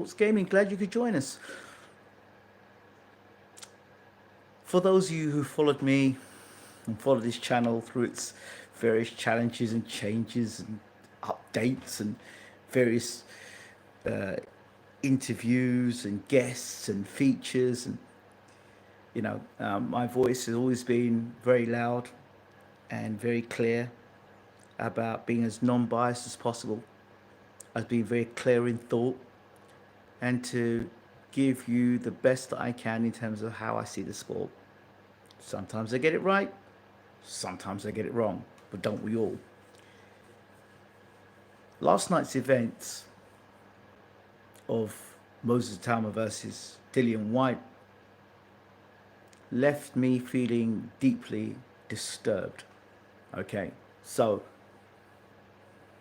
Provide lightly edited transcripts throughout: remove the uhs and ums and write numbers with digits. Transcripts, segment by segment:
Sports Gaming. Glad you could join us. For those of you who followed me and followed this channel through its various challenges and changes and updates and various uh, interviews and guests and features, and my voice has always been very loud and very clear about being as non-biased as possible, as being very clear in thought, and to give you the best that I can in terms of how I see the sport. Sometimes I get it right, sometimes I get it wrong, but don't we all? Last night's events of Moses Itauma versus Dillian Whyte left me feeling deeply disturbed. Okay, so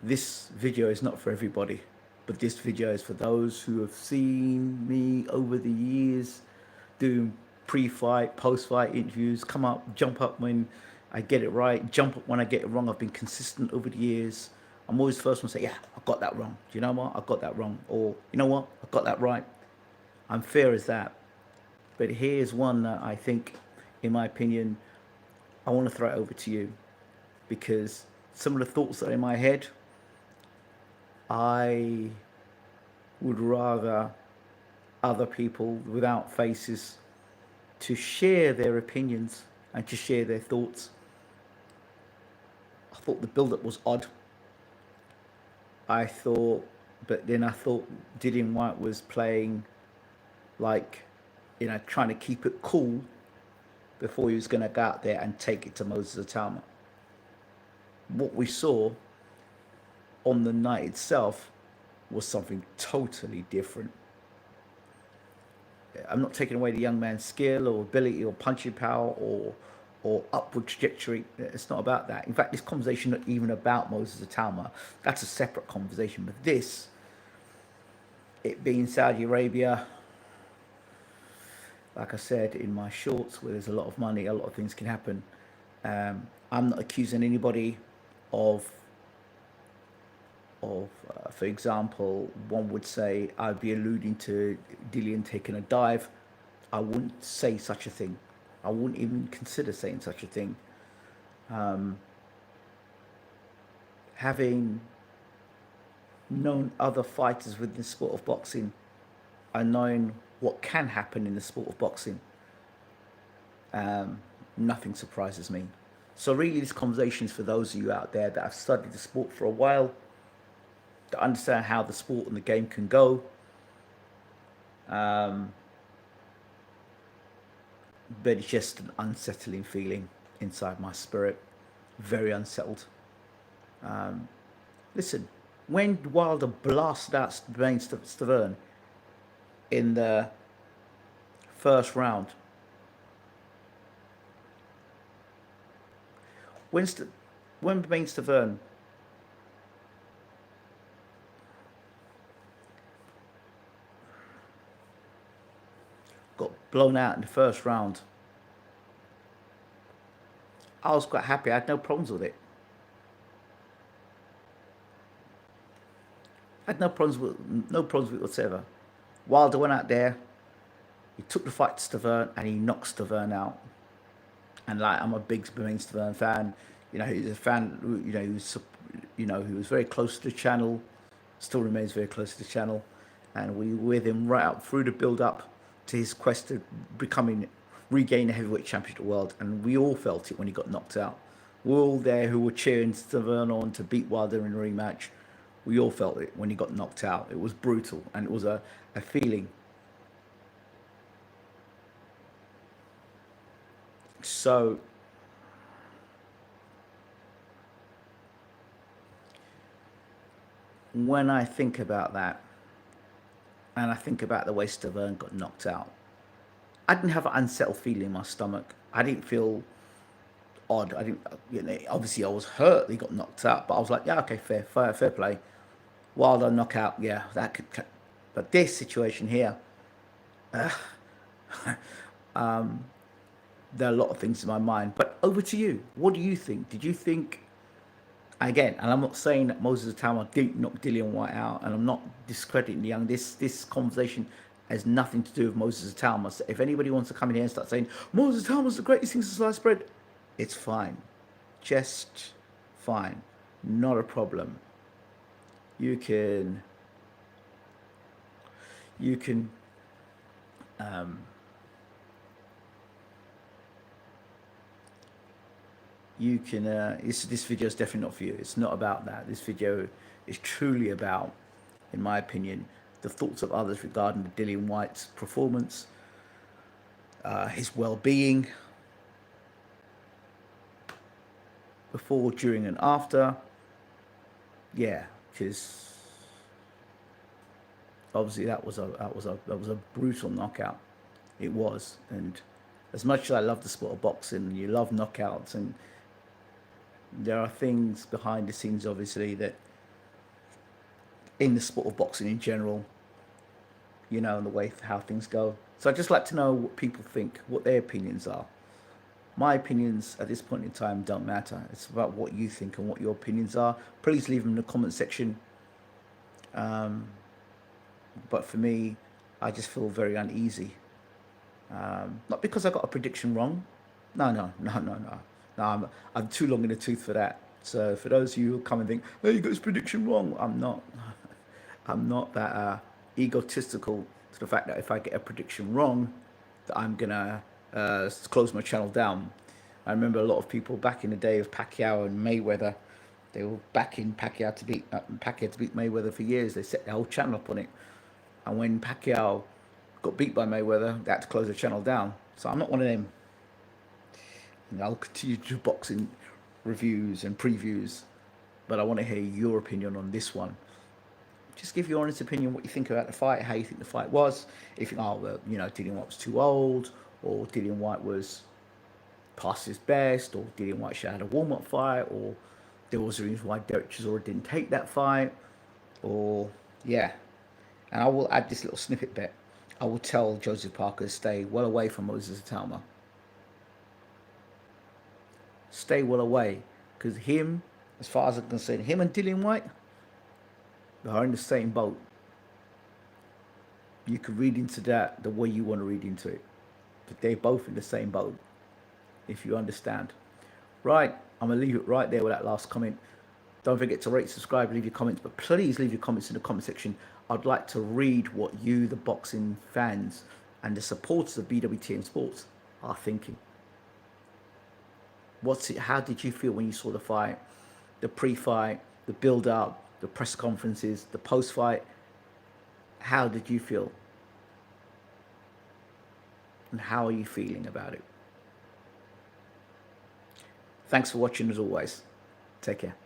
this video is not for everybody, but this video is for those who have seen me over the years doing pre-fight, post-fight interviews, come up, jump up when I get it right, jump up when I get it wrong. I've been consistent over the years. I'm always the first one to say, yeah, I got that wrong. Do you know what? I got that wrong. Or, you know what? I got that right. I'm fair as that. But here's one that I think, in my opinion, I want to throw it over to you, because some of the thoughts that are in my head, I would rather other people without faces to share their opinions and to share their thoughts. I thought the build-up was odd. But then I thought Dillian Whyte was playing like, trying to keep it cool before he was going to go out there and take it to Moses Itauma. What we saw on the night itself was something totally different. I'm not taking away the young man's skill or ability or punching power or upward trajectory. It's not about that. In fact, this conversation not even about Moses Itauma. That's a separate conversation. But this, it being Saudi Arabia, like I said in my shorts, where there's a lot of money, a lot of things can happen. I'm not accusing anybody of for example, one would say I'd be alluding to Dillian taking a dive. I wouldn't say such a thing. I wouldn't even consider saying such a thing. Having known other fighters within the sport of boxing and knowing what can happen in the sport of boxing, nothing surprises me. So really, this conversation is for those of you out there that have studied the sport for a while, to understand how the sport and the game can go. But it's just an unsettling feeling inside my spirit. Very unsettled. Listen, when Wilder blasted out Stavern in the first round, when Bermane Stavern got blown out in the first round, I was quite happy. I had no problems with it. I had no problems with it whatsoever. Wilder went out there, he took the fight to Stavern and he knocked Stavern out. And like, I'm a big Bermane Stavern fan. He's a fan. He was very close to the channel, still remains very close to the channel, and we were with him right up through the build up to his quest to regain the heavyweight championship of the world. And we all felt it when he got knocked out. We are all there who were cheering Stavern on to beat Wilder in a rematch. We all felt it when he got knocked out. It was brutal, and it was a feeling. So when I think about that, and I think about the way Stavern got knocked out, I didn't have an unsettled feeling in my stomach. I didn't feel odd. I didn't, obviously I was hurt. He got knocked out, but I was like, yeah, okay, fair play. Wilder knockout, yeah, that could. But this situation here, there are a lot of things in my mind. But over to you. What do you think? Did you think Again, and I'm not saying that Moses Itauma didn't knock Dillian White out, and I'm not discrediting the young. This conversation has nothing to do with Moses Itauma. So if anybody wants to come in here and start saying Moses Itauma's the greatest thing since sliced bread, it's fine, just fine, not a problem. You can you can um, you can this video is definitely not for you. It's not about that. This video is truly about, in my opinion, the thoughts of others regarding the Dillian White's performance, his well-being before, during, and after. Yeah, because obviously that was a brutal knockout. It was, and as much as I love the sport of boxing, you love knockouts, and there are things behind the scenes, obviously, that in the sport of boxing in general, and the way how things go. So I'd just like to know what people think, what their opinions are. My opinions at this point in time don't matter. It's about what you think and what your opinions are. Please leave them in the comment section. But for me, I just feel very uneasy. Not because I got a prediction wrong. No. I'm too long in the tooth for that. So for those of you who come and think, "Oh, you got his prediction wrong," I'm not. I'm not that egotistical to the fact that if I get a prediction wrong, that I'm gonna close my channel down. I remember a lot of people back in the day of Pacquiao and Mayweather. They were backing Pacquiao to beat Mayweather for years. They set their whole channel up on it. And when Pacquiao got beat by Mayweather, they had to close the channel down. So I'm not one of them. I'll continue to do boxing reviews and previews, but I want to hear your opinion on this one. Just give your honest opinion, what you think about the fight, how you think the fight was. If you think, oh, well, Dillian White was too old, or Dillian White was past his best, or Dillian White should have had a warm-up fight, or there was a reason why Derek Chisora didn't take that fight, or, yeah. And I will add this little snippet bit. I will tell Joseph Parker to stay well away from Moses Itauma. Stay well away. Because him, as far as I'm concerned, him and Dillian White, they are in the same boat. You can read into that the way you want to read into it. But they're both in the same boat, if you understand. Right, I'm going to leave it right there with that last comment. Don't forget to rate, subscribe, leave your comments, but please leave your comments in the comment section. I'd like to read what you, the boxing fans and the supporters of BWTM Sports, are thinking. How did you feel when you saw the fight, the pre-fight, the build-up, the press conferences, the post-fight? How did you feel? And how are you feeling about it? Thanks for watching as always. Take care.